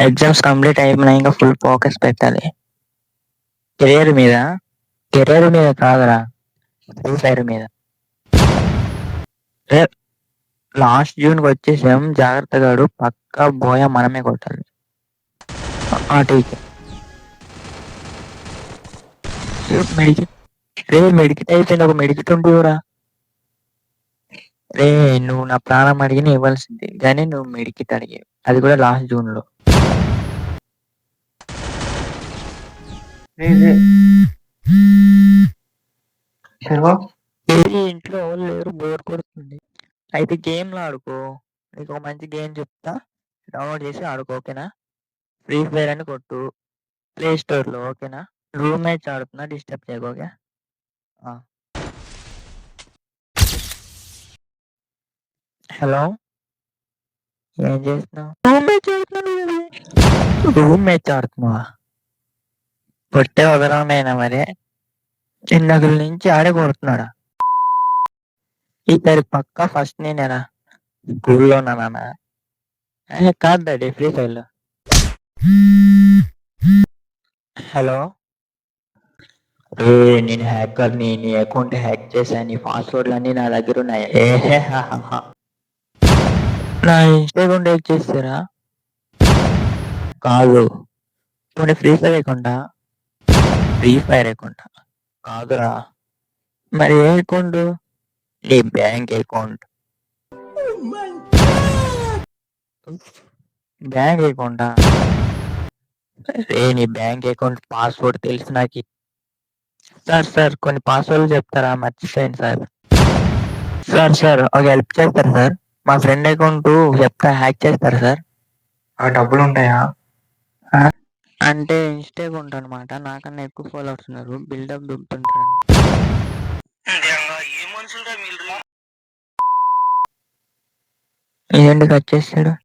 Exams complete అయిపోయినాయి. ఇంకా full focus పెట్టాలి. కెరియర్ మీద. కెరియర్ మీద కాదురా, ఫ్రీ ఫైర్ మీద. లాస్ట్ జూన్కి వచ్చేసాం. జాగ్రత్తగా ఆడు. పక్కా బోయ మనమే కొట్టాలి. Teacher medkit. రే మెడికిట్ అయిపోయింది. ఒక మెడికిట్ ఉంటుందిరా. రే నువ్వు నా ప్రాణం అడిగిన ఇవ్వాల్సింది, కానీ నువ్వు మెడికిట్ అడిగావు. అది కూడా లాస్ట్ జూన్లో. ఇంట్లో ఎవరు లేరు, బోర్ కొడుతుంది. అయితే గేమ్లో ఆడుకో. నీకు ఒక మంచి గేమ్ చెప్తా, డౌన్లోడ్ చేసి ఆడుకో. ఓకేనా? ఫ్రీ ఫైర్ అని కొట్టు ప్లే స్టోర్లో. ఓకేనా? రూమ్ మేట్స్ ఆడుతున్నా, డిస్టర్బ్ చేయకు. ఓకే? హలో, ఏం చేస్తున్నావు? రూమ్ మేట్స్ ఆడుతున్నావా? కొట్టే వదలమైనా మరి. చిన్నగుల నుంచి ఆడే కొడుతున్నాడా? ఈసారి పక్కా ఫస్ట్ నేనేనా స్కూల్లోనా? కాదు డాడీ, ఫ్రీ ఫైర్లో. హలో, నేను హ్యాకర్ని. నీ అకౌంట్ హ్యాక్ చేశాను. నీ పాస్వర్డ్లు అన్నీ నా దగ్గర ఉన్నాయి. నా ఇన్స్టాగ్రామ్ హ్యాక్ చేస్తారా? కాదు. పోనీ ఫ్రీ ఫైర్ అకౌంటా? ఫ్రీ ఫైర్ అకౌంట్ కాదురా. మరి ఏ అకౌంట్? నీ బ్యాంక్ అకౌంట్. బ్యాంక్ అకౌంటా? నీ బ్యాంక్ అకౌంట్ పాస్వర్డ్ తెలుసు నాకు. సార్ కొన్ని పాస్వర్డ్లు చెప్తారా? మర్చిపోయాను సార్. ఒక హెల్ప్ చేస్తారు సార్. మా ఫ్రెండ్ అకౌంట్ చెప్తా, హ్యాక్ చేస్తారు సార్. ఆ డబ్బులు ఉంటాయా? అంటే ఇన్స్టా అకౌంట్ అనమాట. నాకన్నా ఎక్కువ ఫాలోవర్స్ ఉన్నారు. బిల్డప్ దుబ్బుతుంటారు. ఏంటి కట్ చేస్తాడు?